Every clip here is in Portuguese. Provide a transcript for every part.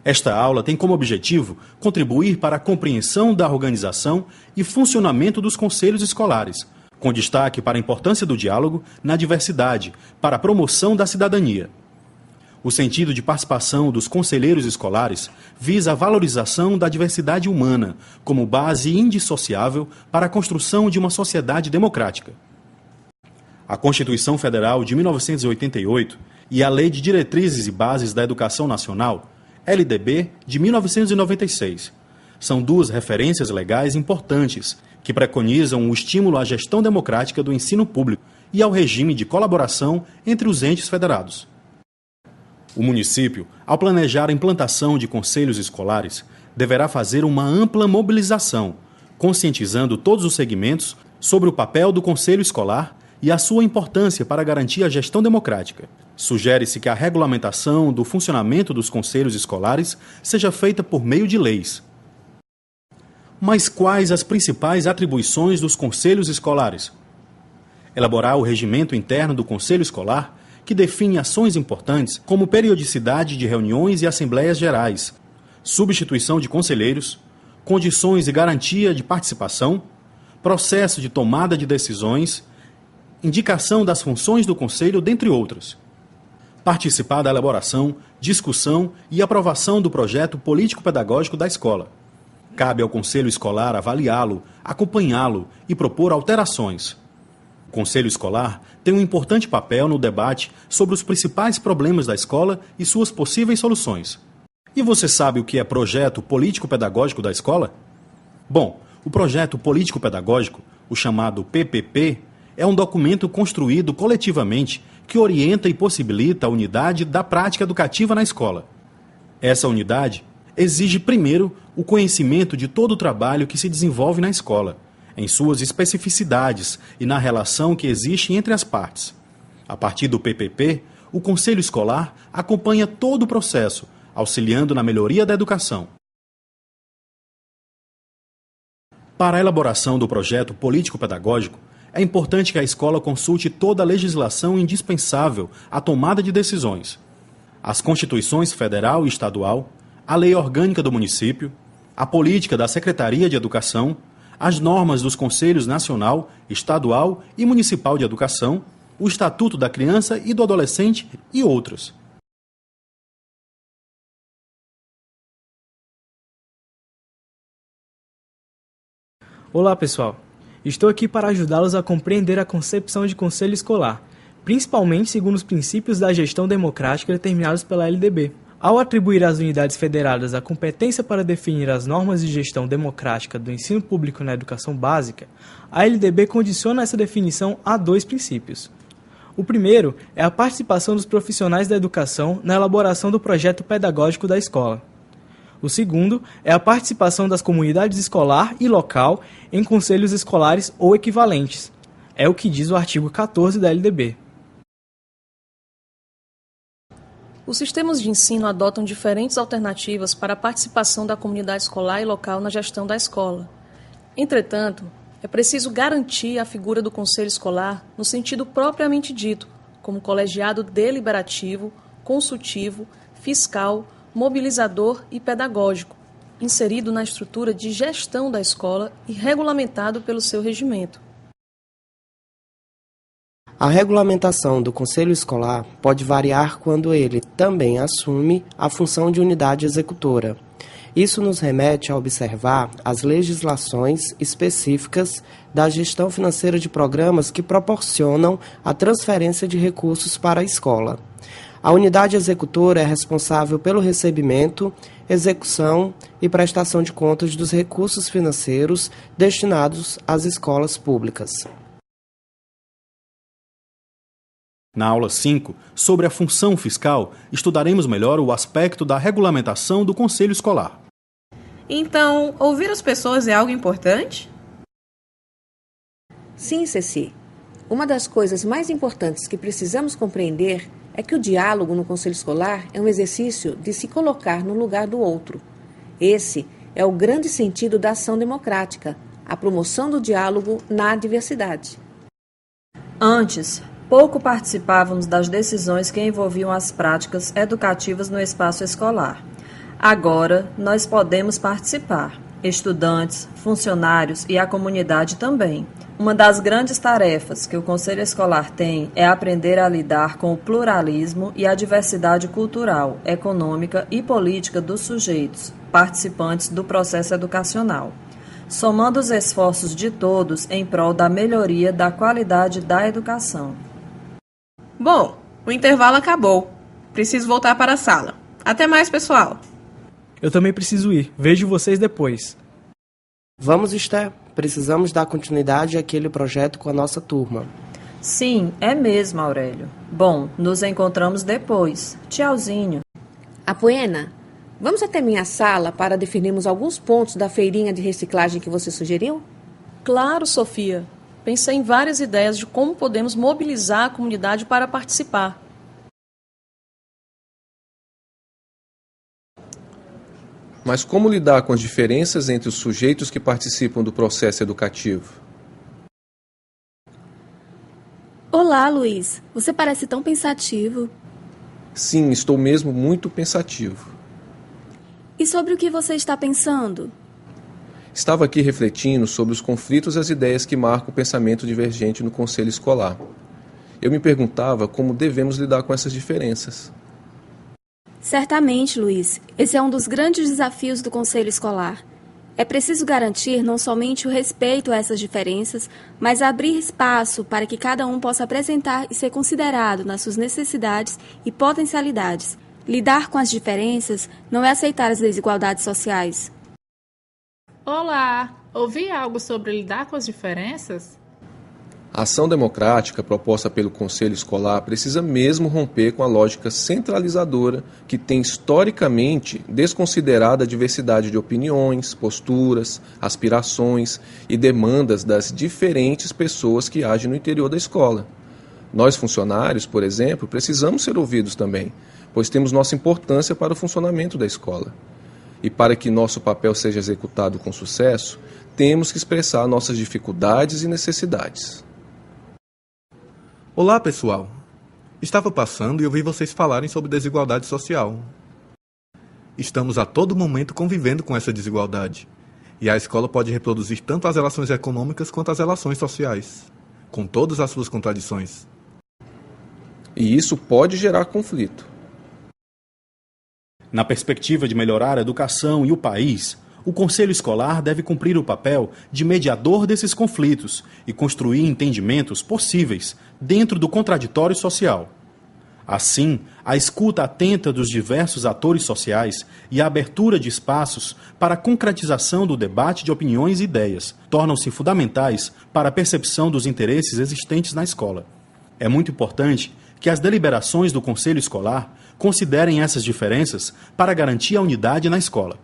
Esta aula tem como objetivo contribuir para a compreensão da organização e funcionamento dos conselhos escolares, com destaque para a importância do diálogo na diversidade para a promoção da cidadania. O sentido de participação dos conselheiros escolares visa a valorização da diversidade humana como base indissociável para a construção de uma sociedade democrática. A Constituição Federal de 1988 e a Lei de Diretrizes e Bases da Educação Nacional, LDB, de 1996, são duas referências legais importantes que preconizam o estímulo à gestão democrática do ensino público e ao regime de colaboração entre os entes federados. O município, ao planejar a implantação de conselhos escolares, deverá fazer uma ampla mobilização, conscientizando todos os segmentos sobre o papel do conselho escolar e a sua importância para garantir a gestão democrática. Sugere-se que a regulamentação do funcionamento dos conselhos escolares seja feita por meio de leis. Mas quais as principais atribuições dos conselhos escolares? Elaborar o regimento interno do conselho escolar, que define ações importantes como periodicidade de reuniões e assembleias gerais, substituição de conselheiros, condições e garantia de participação, processo de tomada de decisões, indicação das funções do conselho, dentre outras. Participar da elaboração, discussão e aprovação do projeto político-pedagógico da escola. Cabe ao conselho escolar avaliá-lo, acompanhá-lo e propor alterações. O conselho escolar tem um importante papel no debate sobre os principais problemas da escola e suas possíveis soluções. E você sabe o que é projeto político-pedagógico da escola? Bom, o projeto político-pedagógico, o chamado PPP, é um documento construído coletivamente que orienta e possibilita a unidade da prática educativa na escola. Essa unidade exige, primeiro, o conhecimento de todo o trabalho que se desenvolve na escola, em suas especificidades e na relação que existe entre as partes. A partir do PPP, o Conselho Escolar acompanha todo o processo, auxiliando na melhoria da educação. Para a elaboração do projeto político-pedagógico, é importante que a escola consulte toda a legislação indispensável à tomada de decisões. As Constituições Federal e Estadual, a Lei Orgânica do Município, a Política da Secretaria de Educação, as normas dos Conselhos Nacional, Estadual e Municipal de Educação, o Estatuto da Criança e do Adolescente e outros. Olá, pessoal! Estou aqui para ajudá-los a compreender a concepção de conselho escolar, principalmente segundo os princípios da gestão democrática determinados pela LDB. Ao atribuir às unidades federadas a competência para definir as normas de gestão democrática do ensino público na educação básica, a LDB condiciona essa definição a dois princípios. O primeiro é a participação dos profissionais da educação na elaboração do projeto pedagógico da escola. O segundo é a participação das comunidades escolar e local em conselhos escolares ou equivalentes. É o que diz o artigo 14 da LDB. Os sistemas de ensino adotam diferentes alternativas para a participação da comunidade escolar e local na gestão da escola. Entretanto, é preciso garantir a figura do conselho escolar no sentido propriamente dito, como colegiado deliberativo, consultivo, fiscal, mobilizador e pedagógico, inserido na estrutura de gestão da escola e regulamentado pelo seu regimento. A regulamentação do Conselho Escolar pode variar quando ele também assume a função de unidade executora. Isso nos remete a observar as legislações específicas da gestão financeira de programas que proporcionam a transferência de recursos para a escola. A unidade executora é responsável pelo recebimento, execução e prestação de contas dos recursos financeiros destinados às escolas públicas. Na aula 5, sobre a função fiscal, estudaremos melhor o aspecto da regulamentação do Conselho Escolar. Então, ouvir as pessoas é algo importante? Sim, Ceci. Uma das coisas mais importantes que precisamos compreender é que o diálogo no conselho escolar é um exercício de se colocar no lugar do outro. Esse é o grande sentido da ação democrática, a promoção do diálogo na diversidade. Antes, pouco participávamos das decisões que envolviam as práticas educativas no espaço escolar. Agora, nós podemos participar, estudantes, funcionários e a comunidade também. Uma das grandes tarefas que o Conselho Escolar tem é aprender a lidar com o pluralismo e a diversidade cultural, econômica e política dos sujeitos, participantes do processo educacional, somando os esforços de todos em prol da melhoria da qualidade da educação. Bom, o intervalo acabou. Preciso voltar para a sala. Até mais, pessoal. Eu também preciso ir. Vejo vocês depois. Vamos, Esther. Precisamos dar continuidade àquele projeto com a nossa turma. Sim, é mesmo, Aurélio. Bom, nos encontramos depois. Tchauzinho. Apoena, vamos até minha sala para definirmos alguns pontos da feirinha de reciclagem que você sugeriu? Claro, Sofia. Pensei em várias ideias de como podemos mobilizar a comunidade para participar. Mas como lidar com as diferenças entre os sujeitos que participam do processo educativo? Olá, Luiz. Você parece tão pensativo. Sim, estou mesmo muito pensativo. E sobre o que você está pensando? Estava aqui refletindo sobre os conflitos e as ideias que marcam o pensamento divergente no conselho escolar. Eu me perguntava como devemos lidar com essas diferenças. Certamente, Luiz. Esse é um dos grandes desafios do Conselho Escolar. É preciso garantir não somente o respeito a essas diferenças, mas abrir espaço para que cada um possa apresentar e ser considerado nas suas necessidades e potencialidades. Lidar com as diferenças não é aceitar as desigualdades sociais. Olá! Ouvi algo sobre lidar com as diferenças? A ação democrática proposta pelo Conselho Escolar precisa mesmo romper com a lógica centralizadora que tem historicamente desconsiderado a diversidade de opiniões, posturas, aspirações e demandas das diferentes pessoas que agem no interior da escola. Nós, funcionários, por exemplo, precisamos ser ouvidos também, pois temos nossa importância para o funcionamento da escola. E para que nosso papel seja executado com sucesso, temos que expressar nossas dificuldades e necessidades. Olá, pessoal. Estava passando e ouvi vocês falarem sobre desigualdade social. Estamos a todo momento convivendo com essa desigualdade. E a escola pode reproduzir tanto as relações econômicas quanto as relações sociais, com todas as suas contradições. E isso pode gerar conflito. Na perspectiva de melhorar a educação e o país, o Conselho Escolar deve cumprir o papel de mediador desses conflitos e construir entendimentos possíveis dentro do contraditório social. Assim, a escuta atenta dos diversos atores sociais e a abertura de espaços para a concretização do debate de opiniões e ideias tornam-se fundamentais para a percepção dos interesses existentes na escola. É muito importante que as deliberações do Conselho Escolar considerem essas diferenças para garantir a unidade na escola.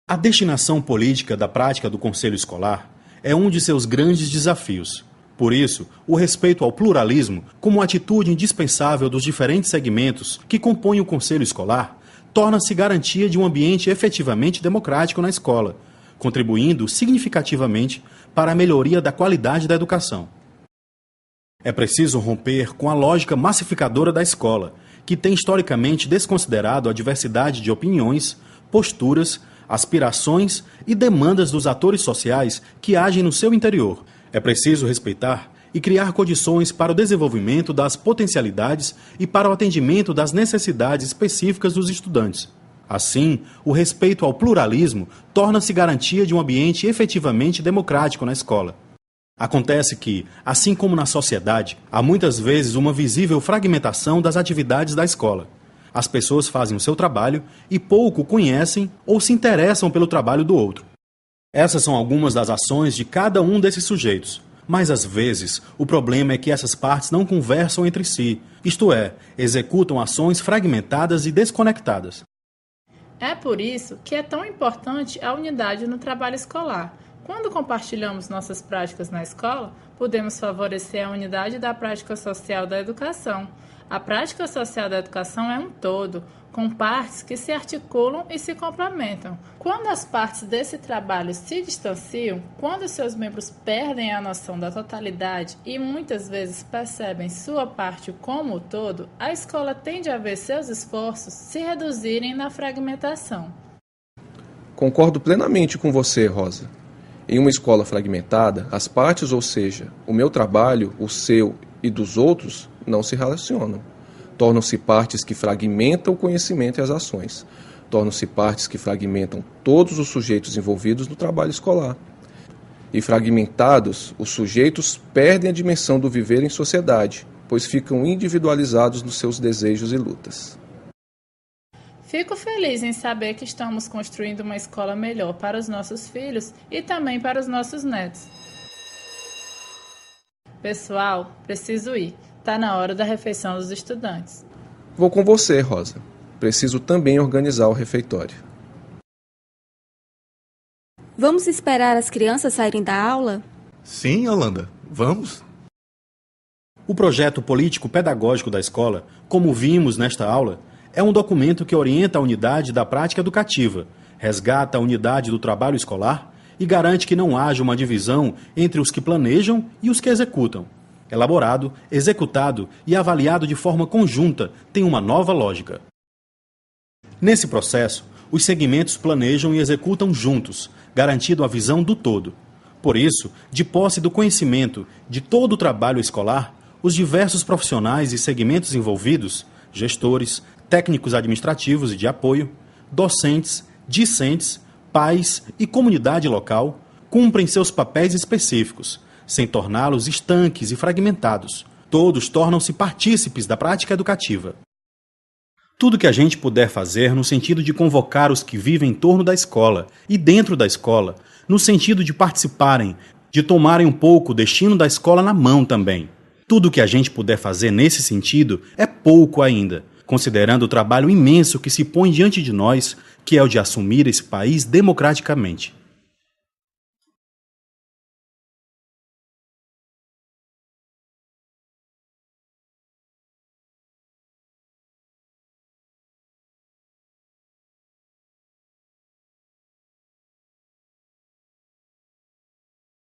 A destinação política da prática do Conselho Escolar é um de seus grandes desafios. Por isso, o respeito ao pluralismo, como atitude indispensável dos diferentes segmentos que compõem o Conselho Escolar, torna-se garantia de um ambiente efetivamente democrático na escola, contribuindo significativamente para a melhoria da qualidade da educação. É preciso romper com a lógica massificadora da escola, que tem historicamente desconsiderado a diversidade de opiniões, posturas, aspirações e demandas dos atores sociais que agem no seu interior. É preciso respeitar e criar condições para o desenvolvimento das potencialidades e para o atendimento das necessidades específicas dos estudantes. Assim, o respeito ao pluralismo torna-se garantia de um ambiente efetivamente democrático na escola. Acontece que, assim como na sociedade, há muitas vezes uma visível fragmentação das atividades da escola. As pessoas fazem o seu trabalho e pouco conhecem ou se interessam pelo trabalho do outro. Essas são algumas das ações de cada um desses sujeitos. Mas, às vezes, o problema é que essas partes não conversam entre si, isto é, executam ações fragmentadas e desconectadas. É por isso que é tão importante a unidade no trabalho escolar. Quando compartilhamos nossas práticas na escola, podemos favorecer a unidade da prática social da educação. A prática social da educação é um todo, com partes que se articulam e se complementam. Quando as partes desse trabalho se distanciam, quando seus membros perdem a noção da totalidade e muitas vezes percebem sua parte como o todo, a escola tende a ver seus esforços se reduzirem na fragmentação. Concordo plenamente com você, Rosa. Em uma escola fragmentada, as partes, ou seja, o meu trabalho, o seu e dos outros, não se relacionam. Tornam-se partes que fragmentam o conhecimento e as ações. Tornam-se partes que fragmentam todos os sujeitos envolvidos no trabalho escolar. E fragmentados, os sujeitos perdem a dimensão do viver em sociedade, pois ficam individualizados nos seus desejos e lutas. Fico feliz em saber que estamos construindo uma escola melhor para os nossos filhos e também para os nossos netos. Pessoal, preciso ir. Está na hora da refeição dos estudantes. Vou com você, Rosa. Preciso também organizar o refeitório. Vamos esperar as crianças saírem da aula? Sim, Holanda. Vamos? O projeto político-pedagógico da escola, como vimos nesta aula, é um documento que orienta a unidade da prática educativa, resgata a unidade do trabalho escolar e garante que não haja uma divisão entre os que planejam e os que executam. Elaborado, executado e avaliado de forma conjunta, tem uma nova lógica. Nesse processo, os segmentos planejam e executam juntos, garantindo a visão do todo. Por isso, de posse do conhecimento de todo o trabalho escolar, os diversos profissionais e segmentos envolvidos, gestores, técnicos administrativos e de apoio, docentes, discentes, pais e comunidade local, cumprem seus papéis específicos, sem torná-los estanques e fragmentados. Todos tornam-se partícipes da prática educativa. Tudo que a gente puder fazer no sentido de convocar os que vivem em torno da escola e dentro da escola, no sentido de participarem, de tomarem um pouco o destino da escola na mão também. Tudo que a gente puder fazer nesse sentido é pouco ainda, considerando o trabalho imenso que se põe diante de nós, que é o de assumir esse país democraticamente.